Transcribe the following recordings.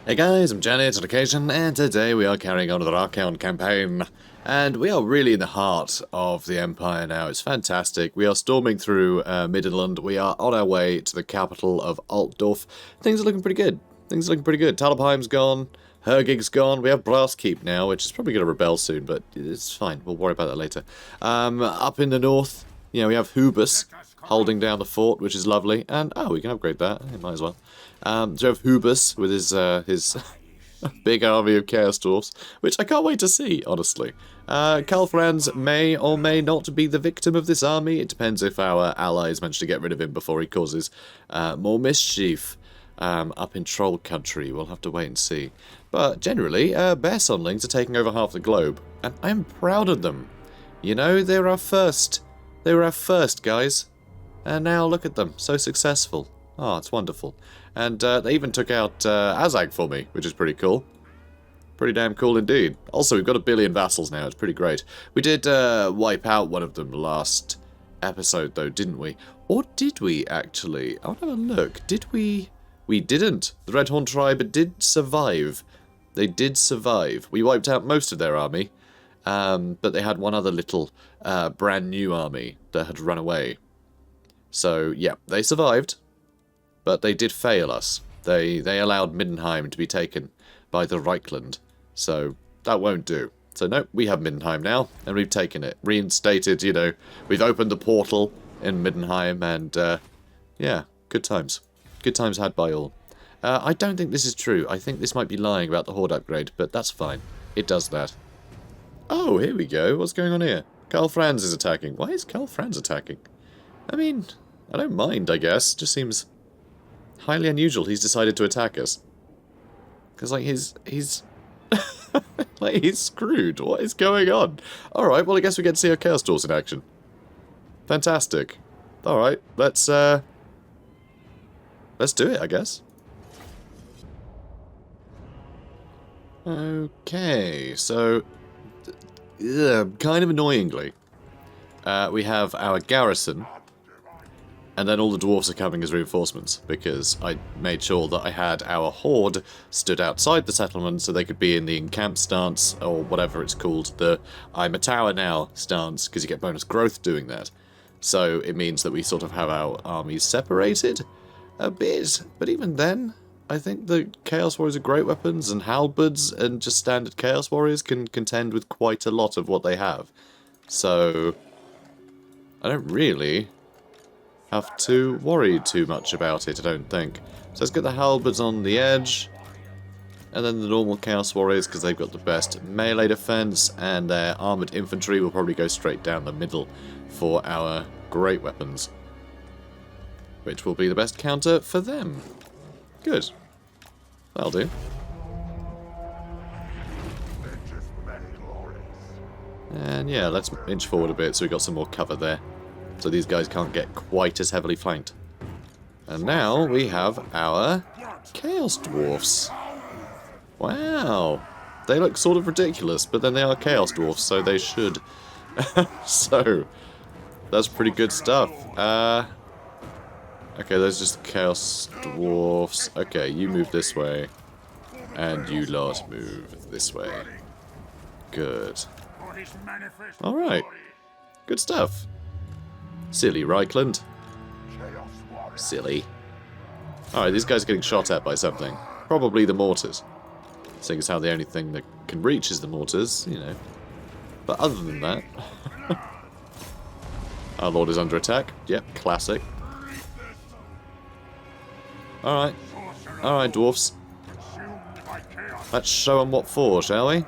Hey guys, I'm Chants on occasion, and today we are carrying on with our Archaon campaign. And we are really in the heart of the Empire now. It's fantastic. We are storming through Midland. We are on our way to the capital of Altdorf. Things are looking pretty good. Things are looking pretty good. Talabheim's gone. Hergig's gone. We have Braskeep now, which is probably going to rebel soon, but it's fine. We'll worry about that later. Up in the north, we have Hubus holding down the fort, which is lovely. And, we can upgrade that. Might as well. So we have Hubus with his big army of Chaos Dwarfs, which I can't wait to see, honestly. Karlfrans may or may not be the victim of this army. It depends if our allies manage to get rid of him before he causes more mischief up in Troll Country. We'll have to wait and see. But generally, Bear Sonlings are taking over half the globe, and I'm proud of them. You know, they were our first. They were our first, guys. And now look at them, so successful. Oh, it's wonderful. And they even took out Azag for me, which is pretty cool. Pretty damn cool indeed. Also, we've got 1 billion vassals now. It's pretty great. We did wipe out one of them last episode, though, didn't we? Or did we, actually? I'll have a look. Did we? We didn't. The Redhorn tribe did survive. They did survive. We wiped out most of their army. But they had one other little brand new army that had run away. So, yeah, they survived. But they did fail us. They allowed Middenheim to be taken by the Reichland. So that won't do. So no, we have Middenheim now, and we've taken it. Reinstated, we've opened the portal in Middenheim, and yeah, good times. Good times had by all. I don't think this is true. I think this might be lying about the Horde upgrade, but that's fine. It does that. Oh, here we go. What's going on here? Karlfrans is attacking. Why is Karlfrans attacking? I mean, I don't mind, I guess. Just seems highly unusual he's decided to attack us. Because, like, he's like, he's screwed. What is going on? Alright, well, I guess we get to see our Chaos Dwarfs in action. Fantastic. Alright, let's do it, I guess. Okay, so, kind of annoyingly, we have our garrison. And then all the dwarves are coming as reinforcements, because I made sure that I had our horde stood outside the settlement so they could be in the encamp stance, or whatever it's called, the I'm a tower now stance, because you get bonus growth doing that. So it means that we sort of have our armies separated a bit, but even then, I think the Chaos Warriors are great weapons, and halberds and just standard Chaos Warriors can contend with quite a lot of what they have. So I don't really have to worry too much about it, I don't think. So let's get the halberds on the edge, and then the normal Chaos Warriors, because they've got the best melee defense, and their armored infantry will probably go straight down the middle for our great weapons, which will be the best counter for them. Good. That'll do. And yeah, let's inch forward a bit so we've got some more cover there. So these guys can't get quite as heavily flanked. And now we have our Chaos Dwarfs. Wow. They look sort of ridiculous, but then they are Chaos Dwarfs, so they should. So, that's pretty good stuff. Okay, there's just Chaos Dwarfs. Okay, you move this way. And you lot move this way. Good. Alright. Good stuff. Silly Reichland. Silly. Alright, these guys are getting shot at by something. Probably the mortars. Seeing as how the only thing that can reach is the mortars, But other than that... Our lord is under attack. Yep, classic. Alright. Alright, dwarfs. Let's show them what for, shall we?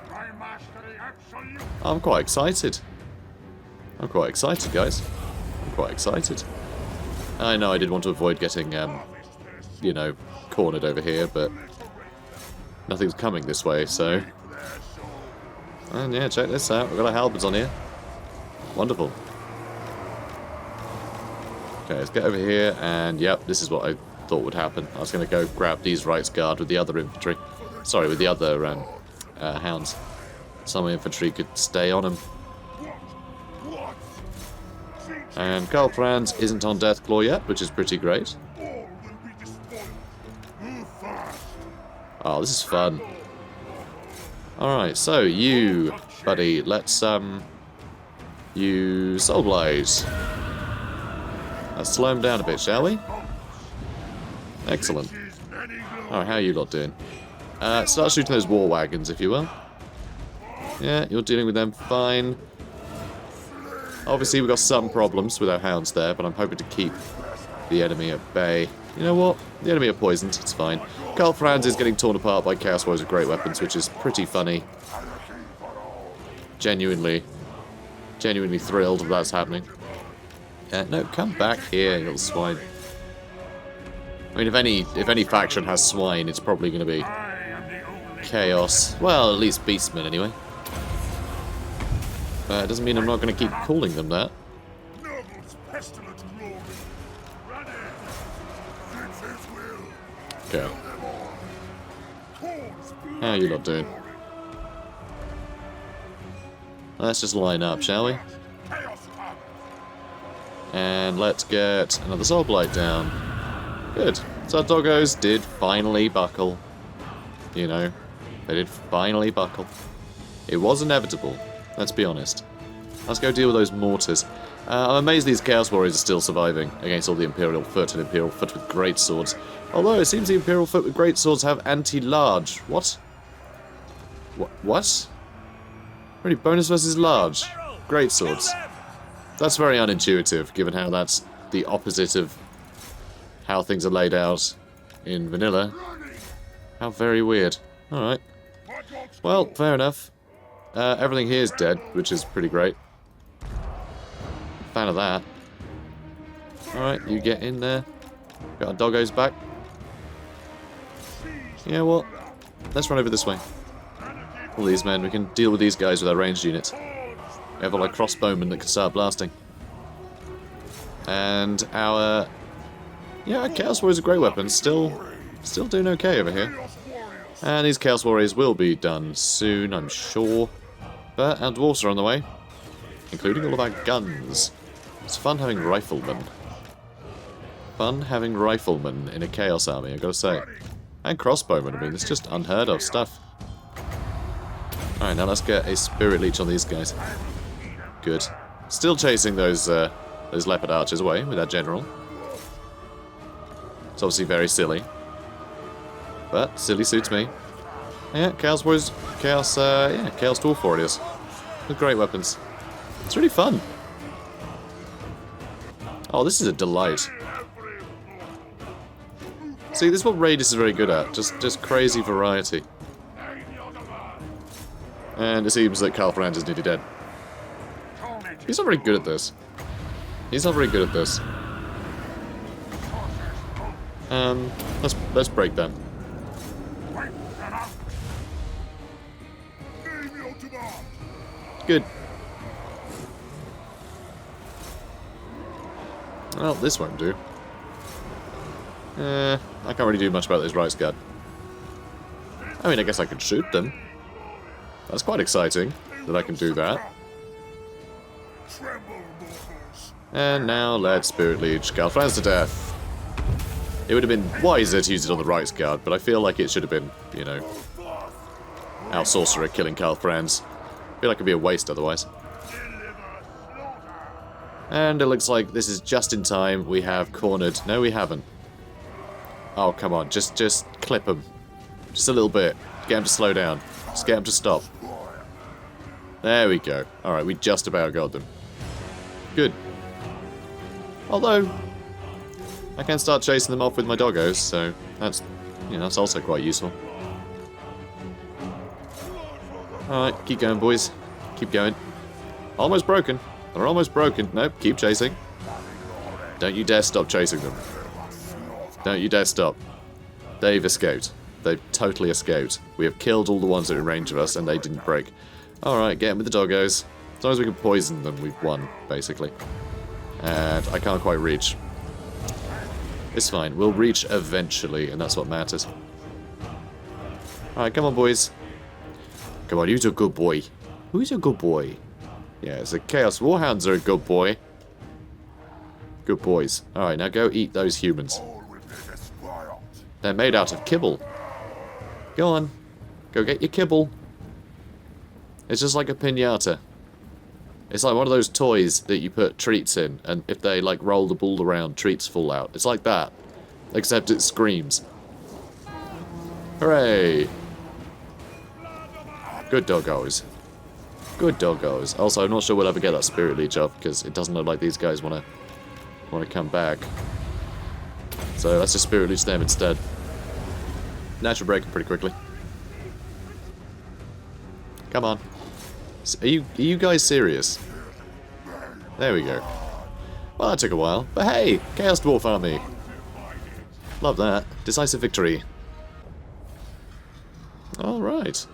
I'm quite excited. I'm quite excited, guys. Quite excited. I know I did want to avoid getting, cornered over here, but nothing's coming this way, so... And yeah, check this out. We've got our halberds on here. Wonderful. Okay, let's get over here, and yep, this is what I thought would happen. I was going to go grab these rights guard with the other infantry. Sorry, with the other hounds. Some infantry could stay on them. And Karlfrans isn't on Deathclaw yet, which is pretty great. Oh, this is fun. Alright, so you, buddy, let's, use Soul Blaze. Let's slow him down a bit, shall we? Excellent. Alright, how are you lot doing? Start shooting those war wagons, if you will. Yeah, you're dealing with them fine. Obviously, we've got some problems with our hounds there, but I'm hoping to keep the enemy at bay. You know what? The enemy are poisoned. It's fine. Karl Franz is getting torn apart by Chaos Warriors with great weapons, which is pretty funny. Genuinely thrilled that that's happening. No, come back here, you little swine. I mean, if any faction has swine, it's probably going to be Chaos. Well, at least Beastmen, anyway. It doesn't mean I'm not going to keep calling them that. Okay. How are you lot doing? Let's just line up, shall we? And let's get another Soul Blight down. Good. So our doggos did finally buckle. You know, they did finally buckle. It was inevitable, let's be honest. Let's go deal with those mortars. I'm amazed these Chaos Warriors are still surviving against all the Imperial Foot and Imperial Foot with great swords. Although it seems the Imperial Foot with great swords have anti-large. What? What? Really, bonus versus large? Great swords. That's very unintuitive, given how that's the opposite of how things are laid out in vanilla. How very weird. Alright. Well, fair enough. Everything here is dead, which is pretty great. Fan of that. Alright, you get in there. Got our doggos back. You know what? Let's run over this way. All these men, we can deal with these guys with our ranged units. We have all our crossbowmen that can start blasting. And our... yeah, our Chaos Warriors are great weapons. Still doing okay over here. And these Chaos Warriors will be done soon, I'm sure. But our Dwarfs are on the way. Including all of our guns. It's fun having riflemen. Fun having riflemen in a Chaos army, I've got to say. And crossbowmen, I mean, it's just unheard of stuff. Alright, now let's get a Spirit Leech on these guys. Good. Still chasing those Leopard Archers away with our General. It's obviously very silly. But, silly suits me. Yeah, Chaos Warriors, Chaos Dwarf Warriors. With great weapons. It's really fun. Oh, this is a delight. See, this is what Radious is very good at. Just crazy variety. And it seems that Karl Franz is nearly dead. He's not very good at this. He's not very good at this. Let's break them. Good. Well, this won't do. I can't really do much about this Rice Guard. I mean, I guess I could shoot them. That's quite exciting, that I can do that. And now let's Spirit Leech Karl Franz to death. It would have been wiser to use it on the Rice Guard, but I feel like it should have been, you know, our Sorcerer killing Karl Franz. I feel like it'd be a waste otherwise. And it looks like this is just in time. We have cornered. No, we haven't. Oh, come on. Just clip him. Just a little bit. Get him to slow down. Just get him to stop. There we go. Alright, we just about got them. Good. Although, I can start chasing them off with my doggos, so that's, you know, that's also quite useful. Alright, keep going, boys. Keep going. Almost broken. They're almost broken. Nope, keep chasing. Don't you dare stop chasing them. Don't you dare stop. They've escaped. They've totally escaped. We have killed all the ones that are in range of us, and they didn't break. Alright, get in with the doggos. As long as we can poison them, we've won, basically. And I can't quite reach. It's fine. We'll reach eventually, and that's what matters. Alright, come on, boys. Come on, who's a good boy? Who's a good boy? Yeah, the Chaos Warhounds are a good boy. Good boys. Alright, now go eat those humans. They're made out of kibble. Go on. Go get your kibble. It's just like a piñata. It's like one of those toys that you put treats in, and if they, like, roll the ball around, treats fall out. It's like that. Except it screams. Hooray! Good doggos. Good doggos. Also, I'm not sure we'll ever get that Spirit Leech off, because it doesn't look like these guys want to come back. So let's just Spirit Leech them instead. That should break them pretty quickly. Come on. Are you guys serious? There we go. Well, that took a while, but hey! Chaos Dwarf Army! Love that. Decisive victory. Alright.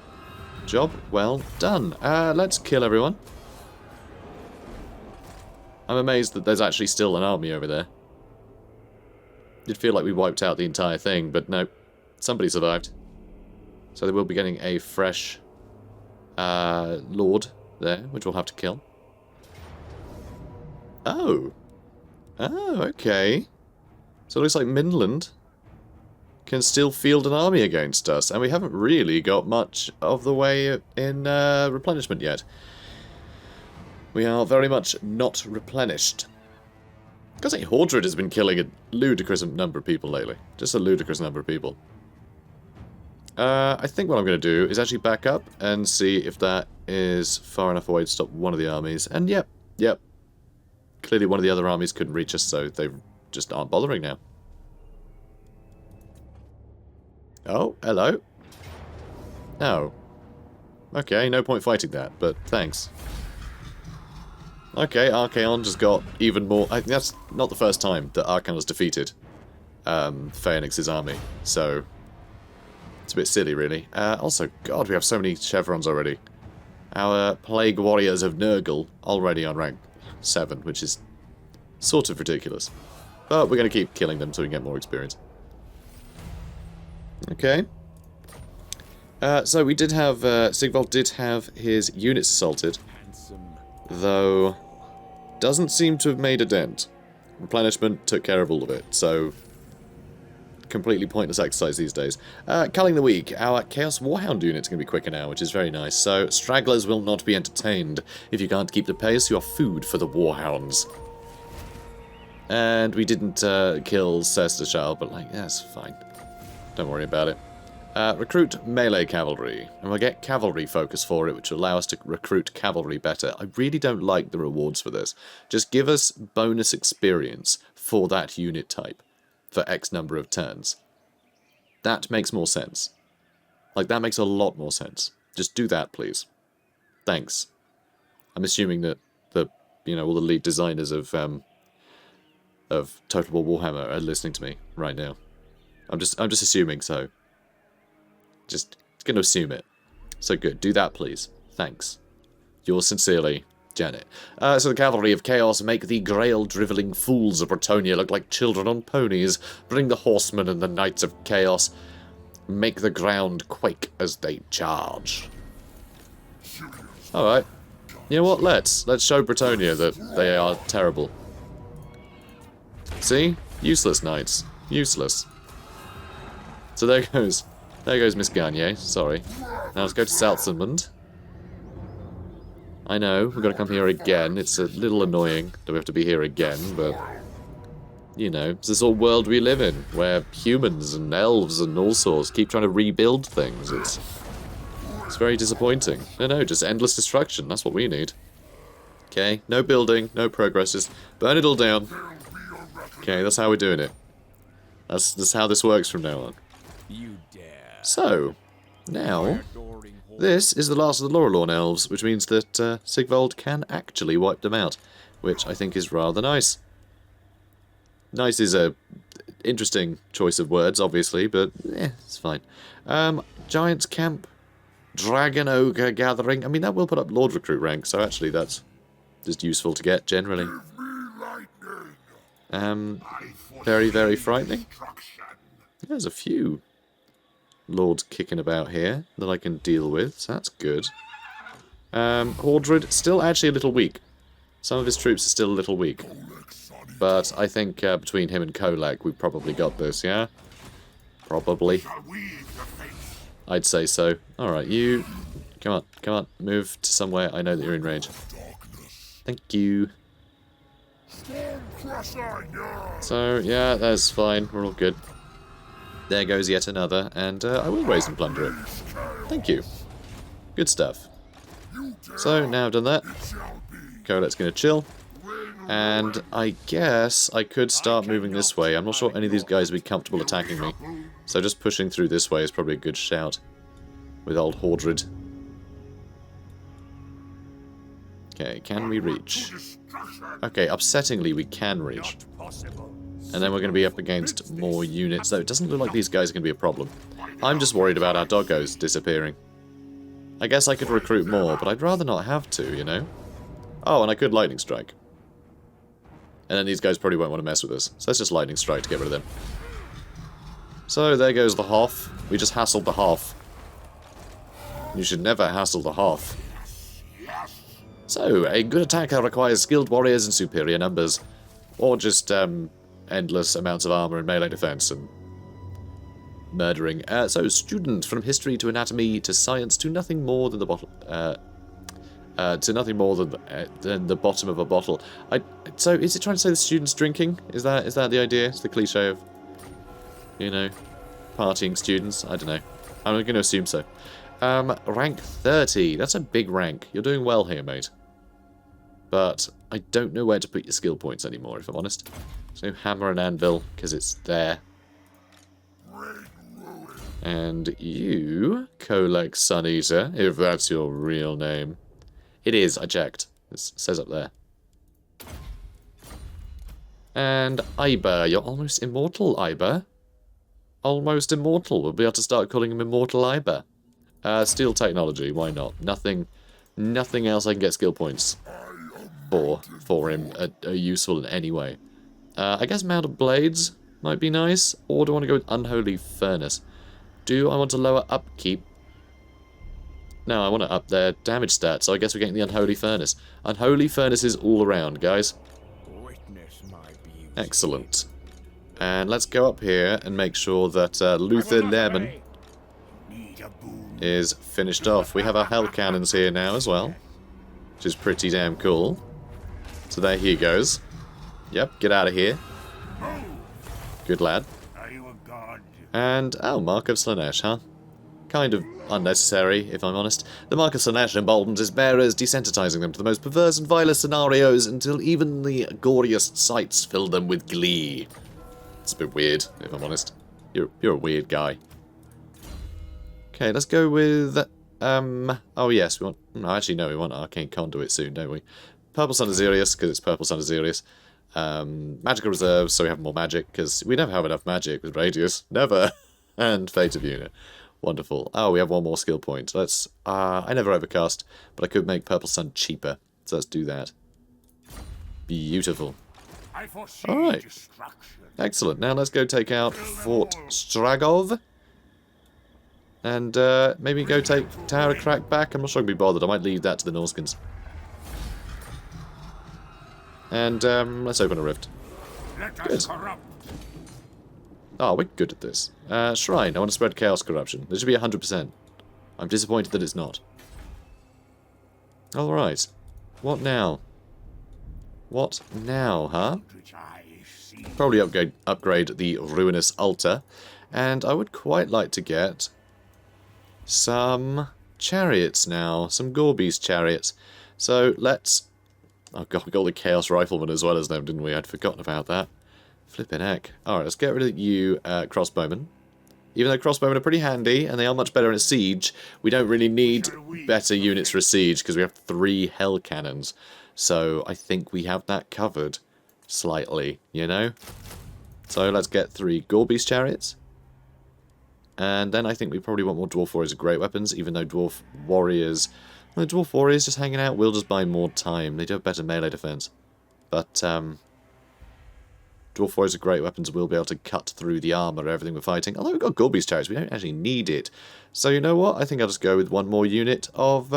Job well done. Let's kill everyone. I'm amazed that there's actually still an army over there. You'd feel like we wiped out the entire thing, but no. Somebody survived. So they will be getting a fresh Lord there, which we'll have to kill. Oh. Oh, okay. So it looks like Midland can still field an army against us, and we haven't really got much of the way in replenishment yet. We are very much not replenished. Because Hordred has been killing a ludicrous number of people lately. Just a ludicrous number of people. I think what I'm going to do is actually back up and see if that is far enough away to stop one of the armies. And yep. Clearly one of the other armies couldn't reach us, so they just aren't bothering now. Oh, hello. Oh. Okay, no point fighting that, but thanks. Okay, Archaon just got even more... I think that's not the first time that Archaon has defeated Phoenix's army, so... It's a bit silly, really. Also, God, we have so many chevrons already. Our Plague Warriors of Nurgle already on rank 7, which is sort of ridiculous. But we're going to keep killing them so we can get more experience. Okay. So we did have... Sigvald did have his units assaulted. Though... doesn't seem to have made a dent. Replenishment took care of all of it, so... completely pointless exercise these days. Culling the Weak. Our Chaos Warhound unit's going to be quicker now, which is very nice. So, stragglers will not be entertained. If you can't keep the pace, you are food for the Warhounds. And we didn't kill Sestashal, but like, that's fine. Don't worry about it. Recruit melee cavalry. And we'll get cavalry focus for it, which will allow us to recruit cavalry better. I really don't like the rewards for this. Just give us bonus experience for that unit type. For X number of turns. That makes more sense. Like, that makes a lot more sense. Just do that, please. Thanks. I'm assuming that the, you know, all the lead designers of Total War Warhammer are listening to me right now. I'm just assuming so. Just going to assume it. So good. Do that, please. Thanks. Yours sincerely, Janet. So the Cavalry of Chaos make the grail-driveling fools of Bretonnia look like children on ponies. Bring the horsemen and the knights of chaos. Make the ground quake as they charge. Alright. You know what? Let's show Bretonnia that they are terrible. See? Useless knights. Useless. So there goes Miss Garnier. Sorry. Now let's go to Southsumond. I know, we've got to come here again. It's a little annoying that we have to be here again, but... you know, it's this whole world we live in, where humans and elves and all sorts keep trying to rebuild things. It's very disappointing. No, just endless destruction. That's what we need. Okay, no building, no progress, just burn it all down. Okay, that's how we're doing it. That's how this works from now on. So, now... this is the last of the Lorelorn elves, which means that Sigvald can actually wipe them out, which I think is rather nice. Nice is a interesting choice of words, obviously, but it's fine. Giants Camp, Dragon Ogre Gathering. I mean, that will put up Lord Recruit rank, so actually that's just useful to get generally. Very, very frightening. There's a few lords kicking about here that I can deal with, so that's good. Hordred, still actually a little weak. Some of his troops are still a little weak. But I think between him and Kolak, we've probably got this, yeah? Probably. I'd say so. Alright, you... Come on. Move to somewhere I know that you're in range. Thank you. So, yeah, that's fine. We're all good. There goes yet another, and I will raise and plunder it. Thank you. Good stuff. So, now I've done that, Colet's going to chill. And I guess I could start moving this way. I'm not sure any of these guys would be comfortable attacking me. So just pushing through this way is probably a good shout. With old Hordred. Okay, can we reach? Okay, upsettingly we can reach. And then we're going to be up against more units. Though it doesn't look like these guys are going to be a problem. I'm just worried about our doggos disappearing. I guess I could recruit more, but I'd rather not have to, you know? Oh, and I could Lightning Strike. And then these guys probably won't want to mess with us. So let's just Lightning Strike to get rid of them. So there goes the Hoff. We just hassled the Hoff. You should never hassle the Hoff. So, a good attacker requires skilled warriors in superior numbers. Or just, endless amounts of armor and melee defense and murdering. So, student, from history to anatomy to science to nothing more than the bottle... to nothing more than the bottom of a bottle. So, is it trying to say the student's drinking? Is that the idea? It's the cliche of, you know, partying students? I don't know. I'm going to assume so. Rank 30. That's a big rank. You're doing well here, mate. But I don't know where to put your skill points anymore, if I'm honest. So, hammer and anvil, because it's there. And you, Kolek Suneater, if that's your real name. It is, I checked. It says up there. And Iber, you're almost immortal, Iber. Almost immortal. We'll be able to start calling him Immortal Iber. Steel technology, why not? Nothing else I can get skill points for him are useful in any way. I guess Mounted Blades might be nice, or do I want to go with Unholy Furnace? Do I want to lower upkeep? No, I want to up their damage stats, so I guess we're getting the Unholy Furnace. Unholy Furnaces all around, guys. Excellent. And let's go up here and make sure that Luther Lerman is finished off. We have our Hell Cannons here now as well, which is pretty damn cool. So there he goes. Yep, get out of here. Good lad. And, oh, Mark of Slanesh, huh? Kind of unnecessary, if I'm honest. The Mark of Slanesh emboldens his bearers, desensitizing them to the most perverse and vilest scenarios until even the goriest sights fill them with glee. It's a bit weird, if I'm honest. You're a weird guy. Okay, let's go with... oh yes, we want... No, actually, no, we want Arcane Conduit soon, don't we? Purple Sun Azirius, because it's Purple Sun Azirius. Magical Reserves, so we have more magic, because we never have enough magic with Radious. Never! And Fate of Unit. Wonderful. Oh, we have one more skill point. Let's... I never overcast, but I could make Purple Sun cheaper. So let's do that. Beautiful. Alright. Excellent. Now let's go take out Fort Stragov. And maybe go take Tower of Crack back. I'm not sure I can be bothered. I might leave that to the Norskins. And let's open a rift. Good. Oh, we're good at this. Shrine. I want to spread Chaos Corruption. This should be 100%. I'm disappointed that it's not. Alright. What now? What now, huh? Probably upgrade the Ruinous Altar. And I would quite like to get some chariots now. Some Gore-Beast chariots. So let's... Oh god, we got the Chaos Riflemen as well as them, didn't we? I'd forgotten about that. Flippin' heck. Alright, let's get rid of you, crossbowmen. Even though crossbowmen are pretty handy, and they are much better in a siege, we don't really need better units for a siege, because we have 3 Hell Cannons. So I think we have that covered slightly, you know? So let's get 3 Gore-Beast chariots. And then I think we probably want more Dwarf Warriors of Great Weapons, even though Dwarf Warriors... Well, the Dwarf Warriors just hanging out will just buy more time. They do have better melee defense. But, Dwarf Warriors of Great Weapons will be able to cut through the armor of everything we're fighting. Although we've got Gore-Beast chariots, we don't actually need it. So you know what? I think I'll just go with one more unit of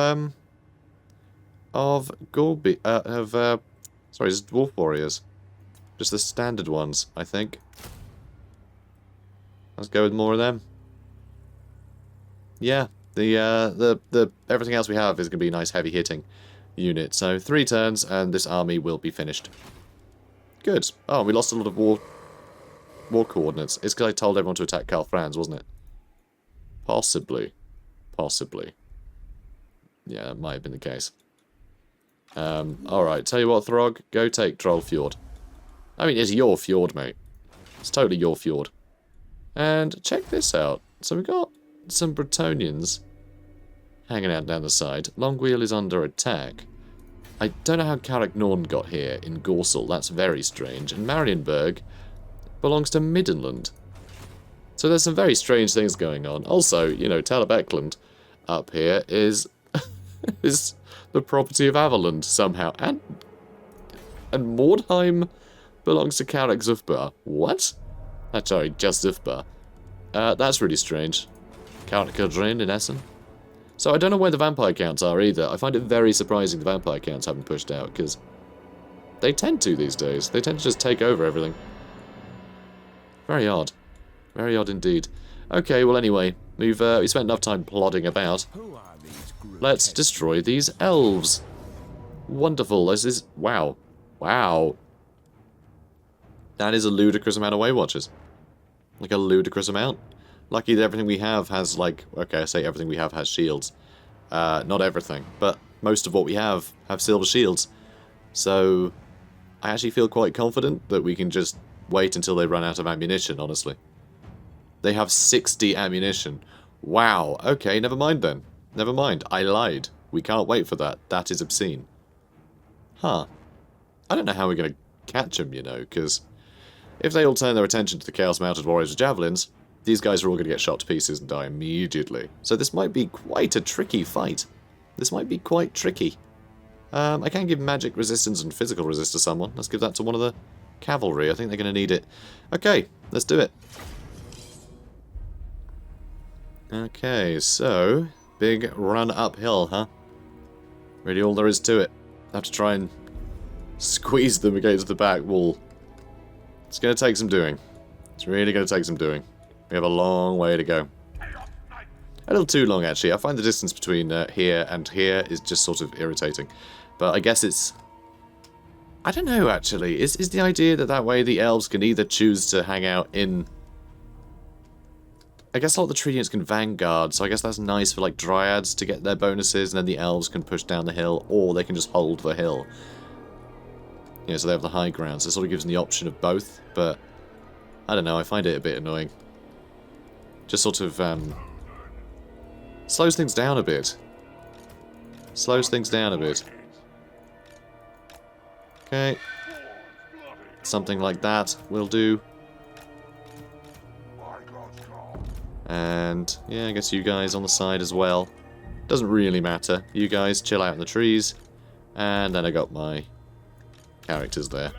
Gore-Beast... sorry, just Dwarf Warriors. Just the standard ones, I think. Let's go with more of them. yeah, the everything else we have is going to be a nice heavy hitting unit. So 3 turns and this army will be finished. Good. Oh, we lost a lot of war coordinates. It's because I told everyone to attack Karl Franz, wasn't it? Possibly. Possibly. Yeah, that might have been the case. Alright, tell you what, Throg, go take Troll Fjord. I mean, it's your fjord, mate. It's totally your fjord. And check this out. So we've got some Bretonnians hanging out down the side. Longwheel is under attack. I don't know how Carrick Norn got here in Gorsel. That's very strange. And Marienburg belongs to Middenland. So there's some very strange things going on. Also, you know, Talabecland up here is is the property of Averland somehow. And Mordheim belongs to Carrick Zufbar. What? Sorry, just Zufbar. That's really strange. Carrick Drin in Essen. So I don't know where the vampire counts are either. I find it very surprising the vampire counts haven't pushed out, because they tend to these days. They tend to just take over everything. Very odd. Very odd indeed. Okay, well anyway, we spent enough time plodding about. Let's destroy these elves. Wonderful. This is... wow. Wow. That is a ludicrous amount of Way Watchers. Like a ludicrous amount. Lucky that everything we have has, like... okay, I say everything we have has shields. Not everything, but most of what we have silver shields. So, I actually feel quite confident that we can just wait until they run out of ammunition, honestly. They have 60 ammunition. Wow, okay, never mind then. Never mind, I lied. We can't wait for that. That is obscene. Huh. I don't know how we're going to catch them, you know, because if they all turn their attention to the Chaos Mounted Warriors with Javelins, these guys are all going to get shot to pieces and die immediately. So this might be quite a tricky fight. This might be quite tricky. I can give magic resistance and physical resist to someone. Let's give that to one of the cavalry. I think they're going to need it. Okay, let's do it. Okay, so big run uphill, huh? Really all there is to it. Have to try and squeeze them against the back wall. It's going to take some doing. It's really going to take some doing. We have a long way to go. A little too long, actually. I find the distance between here and here is just sort of irritating. But I guess it's... I don't know, actually. Is the idea that way the elves can either choose to hang out in... I guess a lot of the tree units can vanguard, so I guess that's nice for, like, dryads to get their bonuses, and then the elves can push down the hill, or they can just hold the hill. Yeah, so they have the high ground, so it sort of gives them the option of both, but... I don't know, I find it a bit annoying. Just sort of, slows things down a bit. Slows things down a bit. Okay. Something like that will do. And, yeah, I guess you guys on the side as well. Doesn't really matter. You guys chill out in the trees. And then I got my characters there.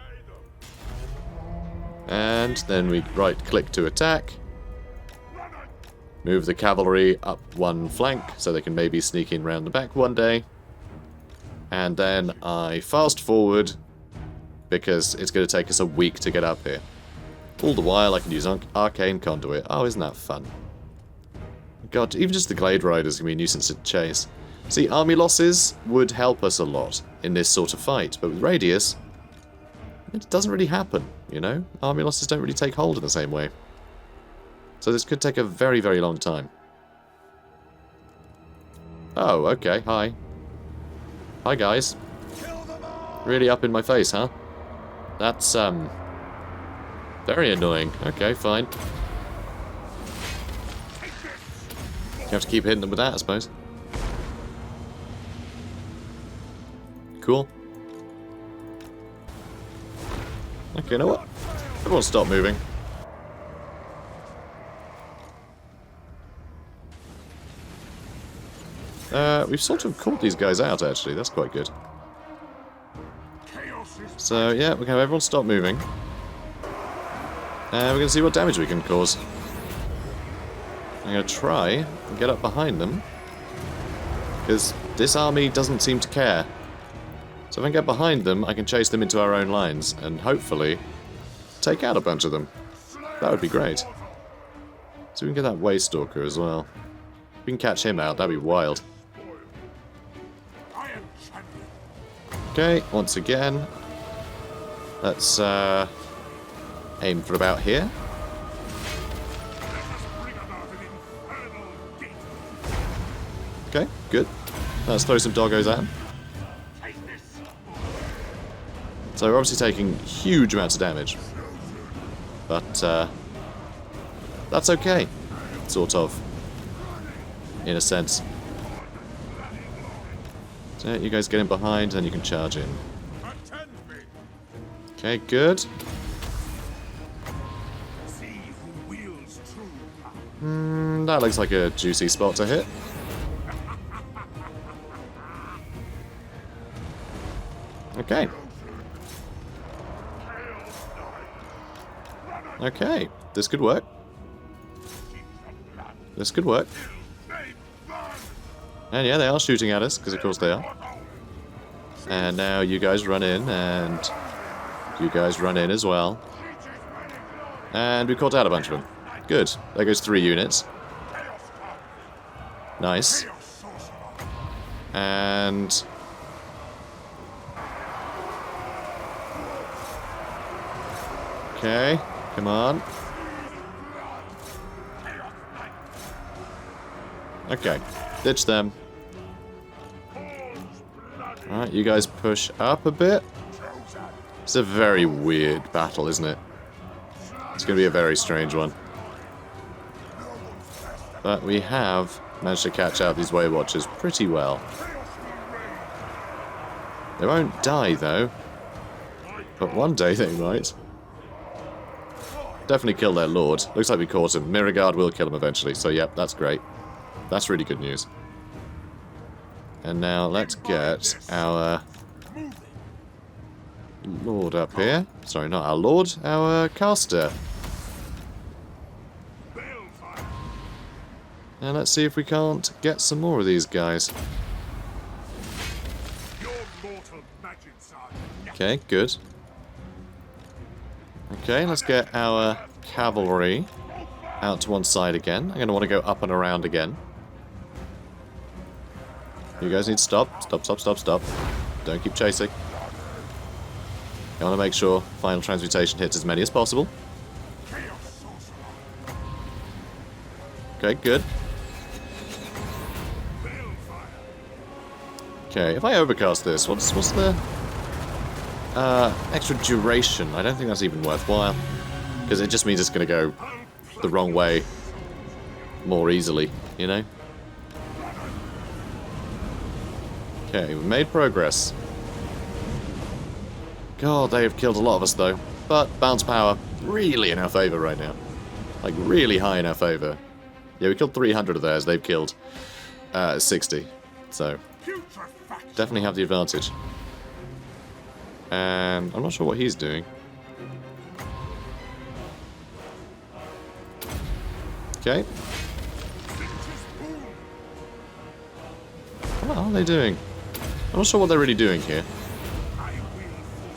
And then we right-click to attack. Move the cavalry up one flank, so they can maybe sneak in round the back one day. And then I fast forward, because it's going to take us a week to get up here. All the while I can use Arcane Conduit. Oh, isn't that fun? God, even just the Glade Riders can be a nuisance to chase. See, army losses would help us a lot in this sort of fight, but with Radious, it doesn't really happen, you know? Army losses don't really take hold in the same way. So this could take a very, very long time. Oh, okay, hi. Hi, guys. Really up in my face, huh? That's, very annoying. Okay, fine. You have to keep hitting them with that, I suppose. Cool. Okay, you know what? Everyone stop moving. We've sort of caught these guys out, actually. That's quite good. So, yeah, we can have everyone stop moving. And we're going to see what damage we can cause. I'm going to try and get up behind them. Because this army doesn't seem to care. So if I can get behind them, I can chase them into our own lines. And hopefully, take out a bunch of them. That would be great. So we can get that Waystalker as well. we can catch him out, that'd be wild. Okay, once again, let's aim for about here. Okay, good. Let's throw some doggos at him. So we're obviously taking huge amounts of damage. But that's okay, sort of, in a sense. So you guys get in behind, then you can charge in. Okay, good. That looks like a juicy spot to hit. Okay. Okay, this could work. This could work. And yeah, they are shooting at us, because of course they are. And now you guys run in, and you guys run in as well. And we caught out a bunch of them. Good. There goes 3 units. Nice. And... okay, come on. Okay, ditch them. Alright, you guys push up a bit. It's a very weird battle, isn't it? It's going to be a very strange one. But we have managed to catch out these Way Watchers pretty well. They won't die, though. But one day they might. Definitely kill their lord. Looks like we caught him. Mirror Guard will kill him eventually, so yep, that's great. That's really good news. And now let's get our lord up here. Sorry, not our lord, our caster. And let's see if we can't get some more of these guys. Okay, good. Okay, let's get our cavalry out to one side again. I'm going to want to go up and around again. You guys need to stop. Stop, stop, stop, stop. Don't keep chasing. I want to make sure final transmutation hits as many as possible. Okay, good. Okay, if I overcast this, what's the extra duration? I don't think that's even worthwhile, because it just means it's going to go the wrong way more easily, you know? Okay, we've made progress. God, they have killed a lot of us, though. But bounce power, really in our favour right now. Like, really high in our favour. Yeah, we killed 300 of theirs, they've killed 60. So, definitely have the advantage. And I'm not sure what he's doing. Okay. What are they doing? I'm not sure what they're really doing here.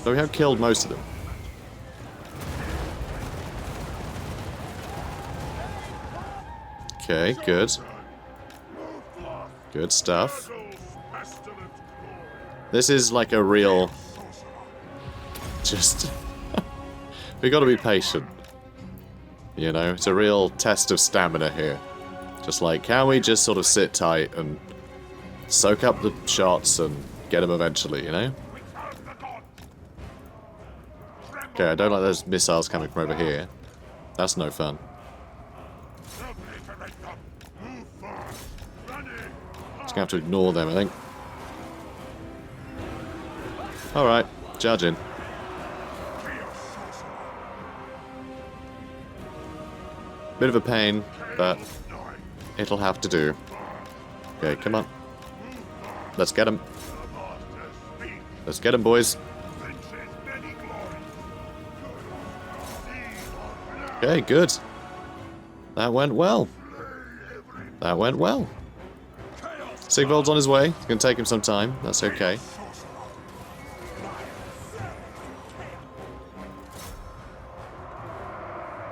But we have killed most of them. Okay, good. Good stuff. This is like a real... just... we gotta be patient. You know, it's a real test of stamina here. Just like, can we just sort of sit tight and soak up the shots and get them eventually, you know? Okay, I don't like those missiles coming from over here. That's no fun. Just gonna have to ignore them, I think. Alright, charge in. Bit of a pain, but it'll have to do. Okay, come on. Let's get him. Let's get him, boys. Okay, good. That went well. That went well. Sigvald's on his way. It's going to take him some time. That's okay.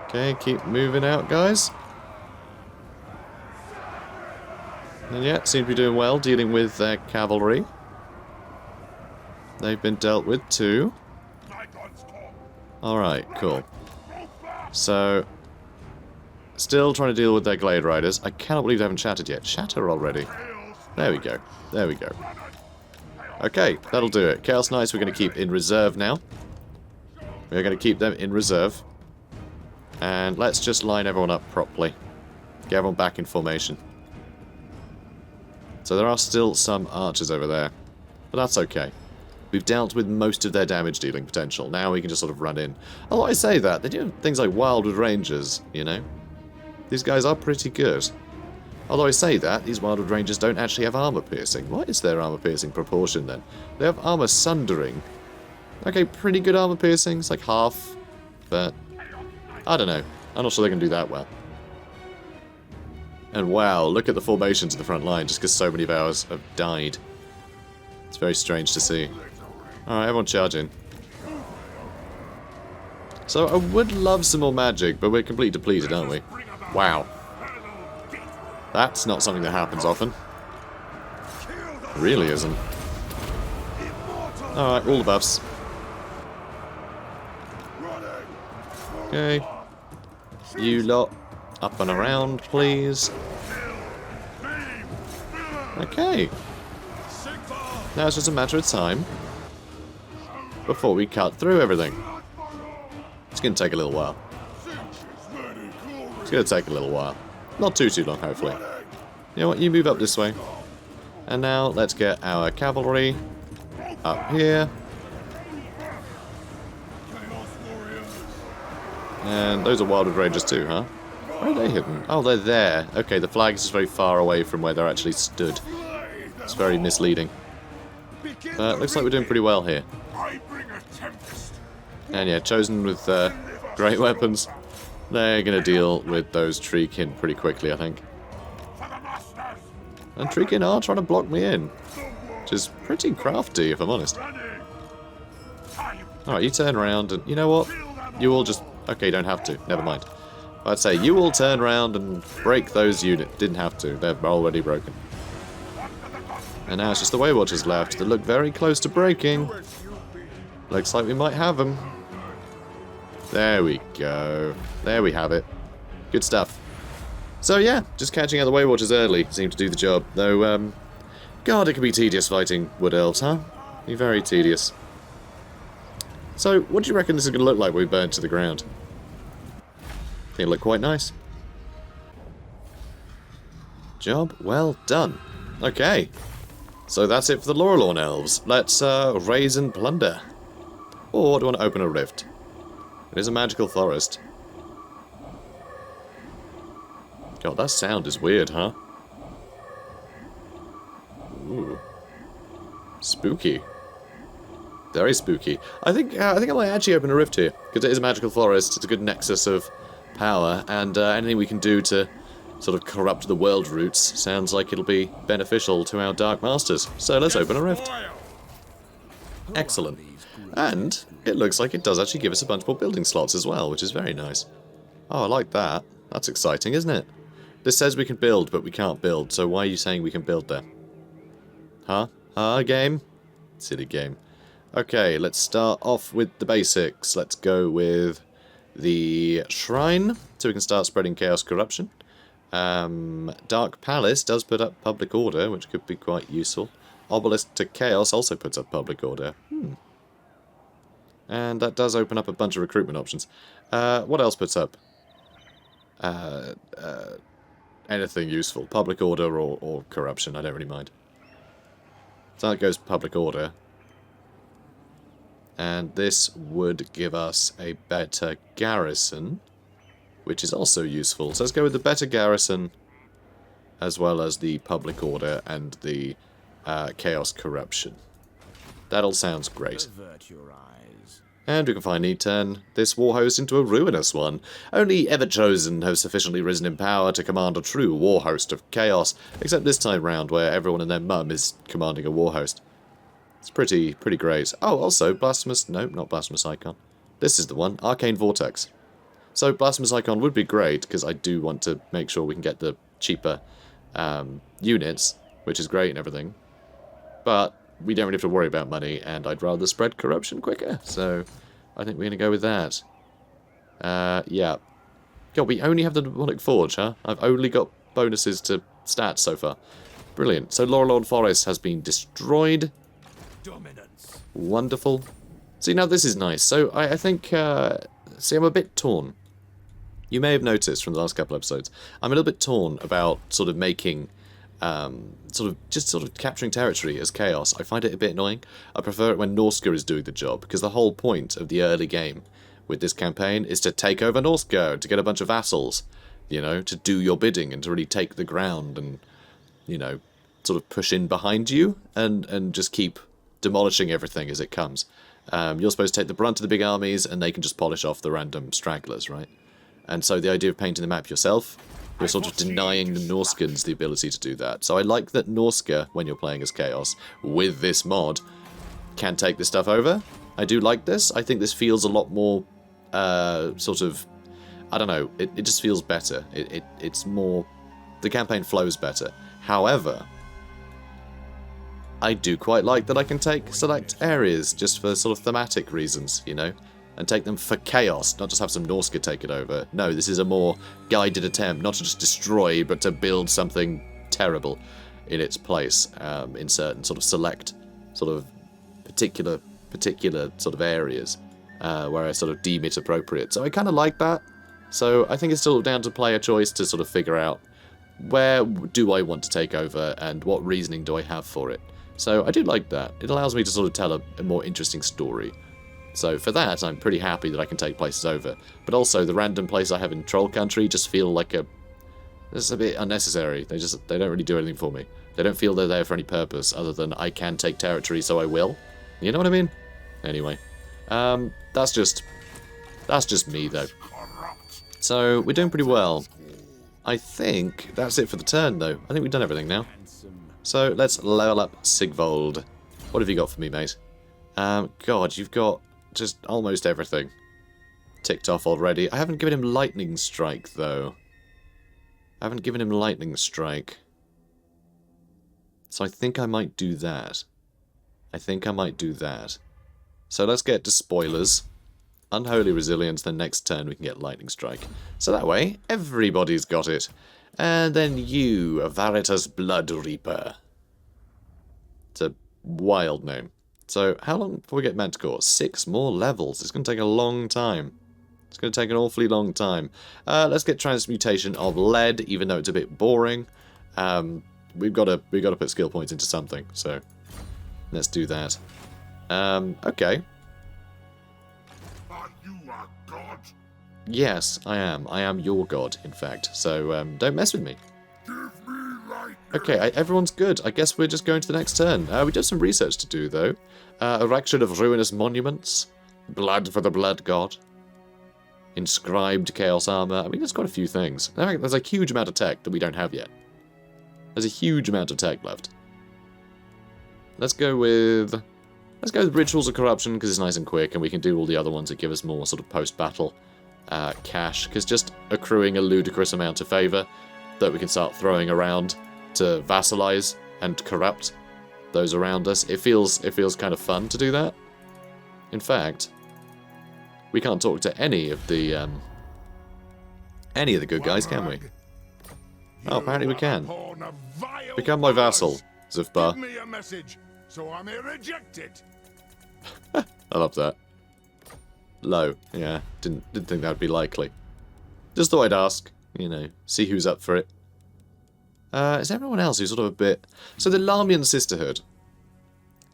Okay, keep moving out, guys. And yeah, seem to be doing well, dealing with their cavalry. They've been dealt with too. Alright, cool. So, still trying to deal with their Glade Riders. I cannot believe they haven't shattered yet. Shatter already. There we go. There we go. Okay, that'll do it. Chaos Knights we're going to keep in reserve now. We're going to keep them in reserve. And let's just line everyone up properly. Get everyone back in formation. So there are still some archers over there. But that's okay. We've dealt with most of their damage dealing potential. Now we can just sort of run in. Although I say that, they do things like Wildwood Rangers, you know. These guys are pretty good. Although I say that, these Wildwood Rangers don't actually have armor piercing. What is their armor piercing proportion then? They have armor sundering. Okay, pretty good armor piercing. It's like half. But I don't know. I'm not sure they can do that well. And wow, look at the formations of the front line, just because so many of ours have died. It's very strange to see. Alright, everyone charge in. So I would love some more magic, but we're completely depleted, aren't we? Wow. That's not something that happens often. It really isn't. Alright, all the buffs. Okay. You lot, up and around, please. Okay. Now it's just a matter of time before we cut through everything. It's going to take a little while. It's going to take a little while. Not too long, hopefully. You know what, you move up this way. And now let's get our cavalry up here. And those are Wildwood Rangers too, huh? Where are they hidden? Oh, they're there. Okay, the flag is just very far away from where they're actually stood. It's very misleading. But looks like we're doing pretty well here. And yeah, chosen with great weapons. They're going to deal with those Treekin pretty quickly, I think. And Treekin are trying to block me in. Which is pretty crafty, if I'm honest. Alright, you turn around and... You know what? You all just... Okay, you don't have to. Never mind. I'd say you all turn around and break those units. Didn't have to. They're already broken. And now it's just the Waywatchers left that look very close to breaking. Looks like we might have them. There we go. There we have it. Good stuff. So yeah, just catching out the Waywatchers early seemed to do the job. Though, God, it can be tedious fighting Wood Elves, huh? Be very tedious. So, what do you reckon this is going to look like when we burn to the ground? I think it'll look quite nice. Job well done. Okay. So that's it for the Lorelorn Elves. Let's raise and plunder. Or do you want to open a rift? It is a magical forest. God, that sound is weird, huh? Ooh. Spooky. Very spooky. I think I might actually open a rift here, because it is a magical forest. It's a good nexus of power, and anything we can do to sort of corrupt the world roots sounds like it'll be beneficial to our Dark Masters. So let's open a rift. Excellent. And it looks like it does actually give us a bunch more building slots as well, which is very nice. Oh, I like that. That's exciting, isn't it? This says we can build, but we can't build, so why are you saying we can build there? Huh? Game? Silly game. Okay, let's start off with the basics. Let's go with the Shrine, so we can start spreading Chaos Corruption. Dark Palace does put up Public Order, which could be quite useful. Obelisk to Chaos also puts up Public Order. And that does open up a bunch of recruitment options. What else puts up? Anything useful. Public Order or Corruption, I don't really mind. So that goes Public Order. And this would give us a better garrison, which is also useful. So let's go with the better garrison, as well as the Public Order and the Chaos Corruption. That all sounds great. And we can finally turn this war host into a ruinous one. Only Everchosen have sufficiently risen in power to command a true war host of chaos, except this time round where everyone and their mum is commanding a war host. It's pretty great. Oh, also, Blasphemous... No, not Blasphemous Icon. This is the one, Arcane Vortex. So Blasphemous Icon would be great, because I do want to make sure we can get the cheaper units, which is great and everything. But we don't really have to worry about money, and I'd rather spread corruption quicker. So I think we're going to go with that. Yeah. God, we only have the Demonic Forge, huh? I've only got bonuses to stats so far. Brilliant. So Laurelorn Forest has been destroyed. Dominance. Wonderful. See, now this is nice. So I think... see, I'm a bit torn. You may have noticed from the last couple episodes, I'm a little bit torn about sort of making... sort of capturing territory as chaos. I find it a bit annoying. I prefer it when Norska is doing the job, because the whole point of the early game with this campaign is to take over Norska, to get a bunch of vassals, you know, to do your bidding and to really take the ground and, you know, sort of push in behind you and just keep demolishing everything as it comes. You're supposed to take the brunt of the big armies and they can just polish off the random stragglers, right? And so the idea of painting the map yourself, you're sort of denying the Norskans the ability to do that. So I like that Norska, when you're playing as Chaos, with this mod, can take this stuff over. I do like this. I think this feels a lot more, sort of, I don't know, it just feels better. It's more, the campaign flows better. However, I do quite like that I can take select areas just for sort of thematic reasons, you know? And take them for chaos, not just have some Norska take it over. No, this is a more guided attempt, not to just destroy, but to build something terrible in its place, in certain sort of select, sort of particular sort of areas, where I sort of deem it appropriate. So I kind of like that. So I think it's still down to player choice to sort of figure out where do I want to take over and what reasoning do I have for it. So I do like that. It allows me to sort of tell a more interesting story. So for that, I'm pretty happy that I can take places over. But also, the random place I have in Troll Country just feel like it's a bit unnecessary. They don't really do anything for me. They don't feel they're there for any purpose other than I can take territory, so I will. You know what I mean? Anyway, that's just me though. So we're doing pretty well. I think that's it for the turn though. I think we've done everything now. So let's level up Sigvold. What have you got for me, mate? God, you've got just almost everything ticked off already. I haven't given him Lightning Strike, though. I haven't given him Lightning Strike. So I think I might do that. So let's get to Spoilers. Unholy Resilience, then next turn we can get Lightning Strike. So that way, everybody's got it. And then you, Veritas Blood Reaper. It's a wild name. So, how long before we get Manticore? 6 more levels. It's going to take a long time. It's going to take an awfully long time. Let's get Transmutation of Lead, even though it's a bit boring. We've got to put skill points into something, so let's do that. Okay. Are you a god? Yes, I am. I am your god, in fact. So, don't mess with me. Give me light. Okay, everyone's good. I guess we're just going to the next turn. We do have some research to do, though. Erection of Ruinous Monuments. Blood for the Blood God. Inscribed Chaos Armor. I mean, there's quite a few things. In fact, there's a huge amount of tech that we don't have yet. There's a huge amount of tech left. Let's go with Rituals of Corruption, because it's nice and quick, and we can do all the other ones that give us more sort of post-battle cash, because just accruing a ludicrous amount of favour that we can start throwing around to vassalize and corrupt those around us. It feels kind of fun to do that. In fact, we can't talk to any of the good guys, can we? Oh, apparently we can. Become my vassal, Zufbar. Give me a message, so I may reject it. I love that. Low, yeah. Didn't think that would be likely. Just thought I'd ask. You know, see who's up for it. Is there anyone else who's sort of a bit... So the Larmian Sisterhood.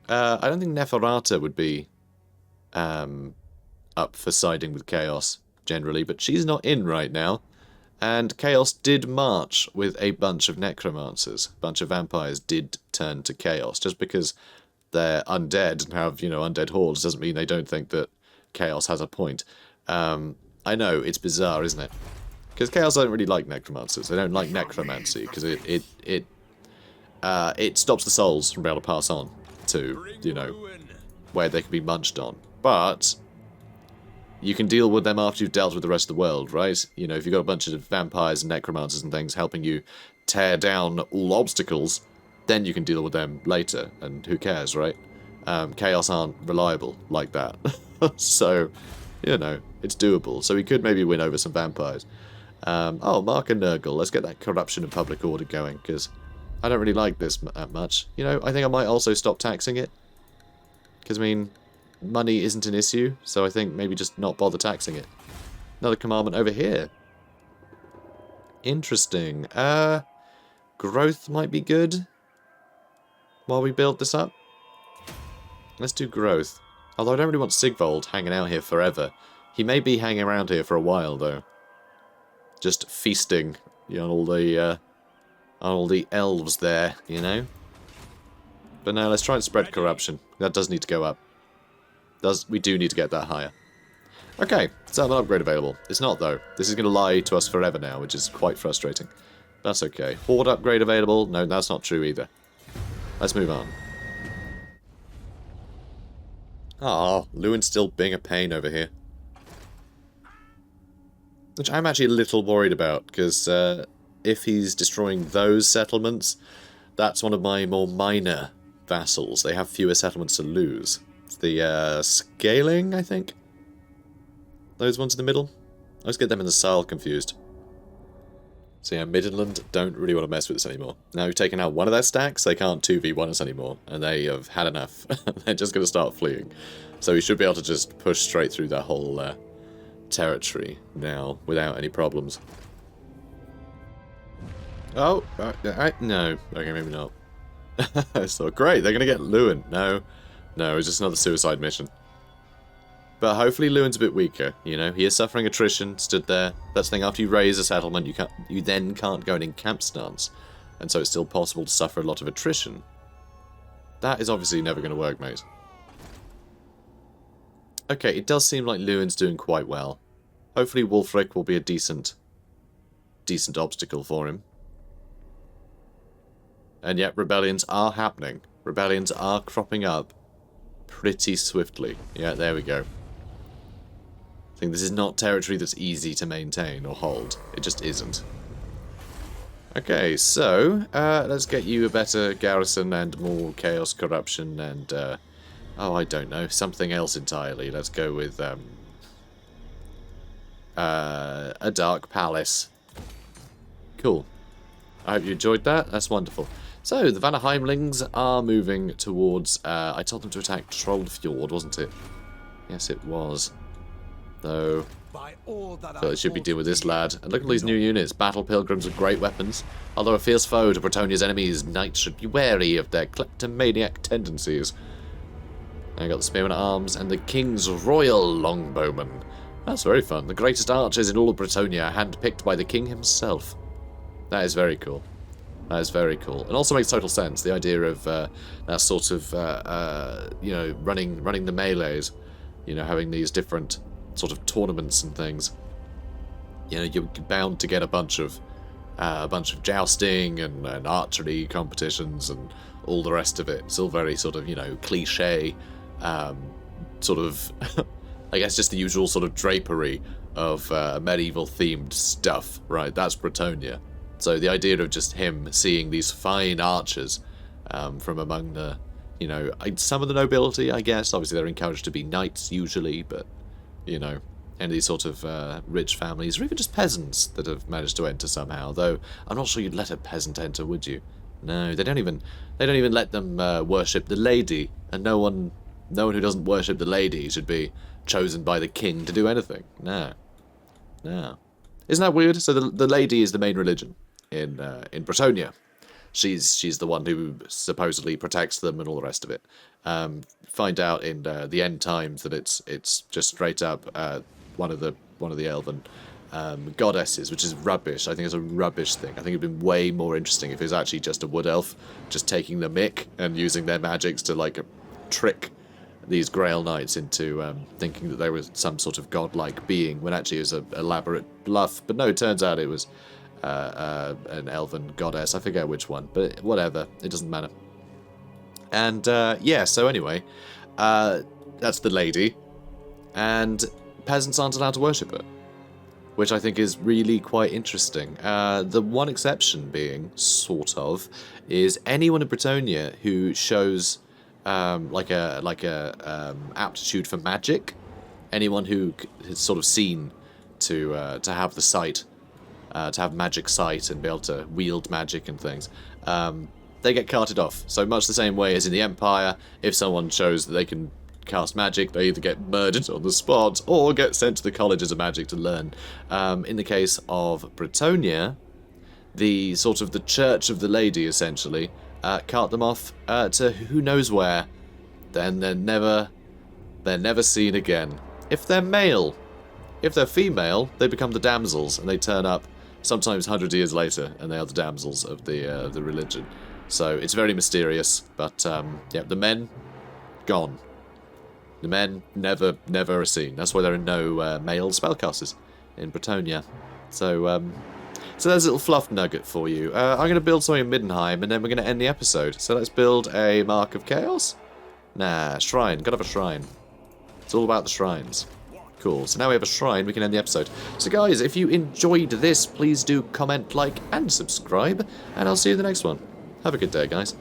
I don't think Neferata would be up for siding with Chaos, generally, but she's not in right now. And Chaos did march with a bunch of necromancers. A bunch of vampires did turn to Chaos. Just because they're undead and have, you know, undead hordes doesn't mean they don't think that Chaos has a point. I know, it's bizarre, isn't it? Because Chaos don't really like necromancers. They don't like necromancy because it stops the souls from being able to pass on to, you know, where they can be munched on. But you can deal with them after you've dealt with the rest of the world, right? You know, if you've got a bunch of vampires and necromancers and things helping you tear down all obstacles, then you can deal with them later, and who cares, right? Chaos aren't reliable like that. So, you know, it's doable. So we could maybe win over some vampires. Oh, Mark and Nurgle. Let's get that corruption and public order going, because I don't really like this that much. You know, I think I might also stop taxing it. Because, I mean, money isn't an issue, so I think maybe just not bother taxing it. Another commandment over here. Interesting. Growth might be good while we build this up. Let's do growth. Although I don't really want Sigvold hanging out here forever. He may be hanging around here for a while, though. Just feasting, you know, on all the elves there, you know. But now let's try and spread corruption. That does need to go up. We do need to get that higher. Okay, let's have an upgrade available. It's not, though. This is going to lie to us forever now, which is quite frustrating. That's okay. Horde upgrade available? No, that's not true either. Let's move on. Ah, Lewin's still being a pain over here. Which I'm actually a little worried about, because if he's destroying those settlements, that's one of my more minor vassals. They have fewer settlements to lose. It's the scaling, I think? Those ones in the middle? I always get them in the Sile confused. So yeah, Midland don't really want to mess with this anymore. Now we've taken out one of their stacks, they can't 2v1 us anymore, and they have had enough. They're just going to start fleeing. So we should be able to just push straight through that whole territory now, without any problems. Oh, no. Okay, maybe not. So great, they're going to get Lewin. No, it's just another suicide mission. But hopefully Lewin's a bit weaker, you know. He is suffering attrition, stood there. That's the thing, after you raise a settlement, you then can't go in camp stance. And so it's still possible to suffer a lot of attrition. That is obviously never going to work, mate. Okay, it does seem like Lewin's doing quite well. Hopefully Wulfric will be a decent obstacle for him. And yet rebellions are happening. Rebellions are cropping up pretty swiftly. Yeah, there we go. I think this is not territory that's easy to maintain or hold. It just isn't. Okay, so let's get you a better garrison and more chaos, corruption, and oh, I don't know, something else entirely. Let's go with a dark palace. Cool. I hope you enjoyed that. That's wonderful. So the Vanaheimlings are moving towards. I told them to attack Trollfjord, wasn't it? Yes, it was. Though, so it should be deal with this lad. And look at these new units. Battle Pilgrims with great weapons. Although a fierce foe to Bretonia's enemies, knights should be wary of their kleptomaniac tendencies. I got the Spearman at Arms and the King's Royal Longbowmen. That's very fun. The greatest archers in all of Bretonia, handpicked by the King himself. That is very cool. That is very cool. And also makes total sense. The idea of that sort of, you know, running the melees. You know, having these different sort of tournaments and things. You know, you're bound to get a bunch of jousting and archery competitions and all the rest of it. It's all very sort of, you know, cliche, sort of, I guess just the usual sort of drapery of medieval themed stuff, right? That's Bretonia. So the idea of just him seeing these fine archers from among the, you know, some of the nobility, I guess. Obviously they're encouraged to be knights usually, but, you know, any of these sort of rich families, or even just peasants that have managed to enter somehow. Though I'm not sure you'd let a peasant enter, would you? No, they don't even let them worship the lady, and no one who doesn't worship the lady should be chosen by the king to do anything. No. Isn't that weird? So the lady is the main religion in Bretonia. She's the one who supposedly protects them and all the rest of it. Find out in the end times that it's just straight up one of the elven goddesses, which is rubbish. I think it's a rubbish thing. I think it'd been way more interesting if it was actually just a wood elf just taking the mick and using their magics to like trick these Grail Knights into thinking that they were some sort of godlike being, when actually it was an elaborate bluff. But no, it turns out it was an elven goddess. I forget which one, but whatever. It doesn't matter. And yeah, so anyway, that's the lady, and peasants aren't allowed to worship her. which I think is really quite interesting. The one exception being, sort of, is anyone in Bretonnia who shows like a aptitude for magic. Anyone who has sort of seen to have the sight, to have magic sight and be able to wield magic and things, they get carted off. So much the same way as in the Empire, if someone shows that they can cast magic, they either get murdered on the spot or get sent to the colleges of magic to learn. In the case of Bretonnia, the sort of the Church of the Lady essentially cart them off to who knows where. Then they're never seen again. If they're male. If they're female, they become the damsels and they turn up sometimes 100 years later and they are the damsels of the religion. So it's very mysterious, but yeah, the men, gone. The men never are seen. That's why there are no male spellcasters in Bretonnia. So there's a little fluff nugget for you. I'm going to build something in Middenheim, and then we're going to end the episode. So let's build a Mark of Chaos? Nah, shrine. Gotta have a shrine. It's all about the shrines. Cool. So now we have a shrine, we can end the episode. So guys, if you enjoyed this, please do comment, like, and subscribe, and I'll see you in the next one. Have a good day, guys.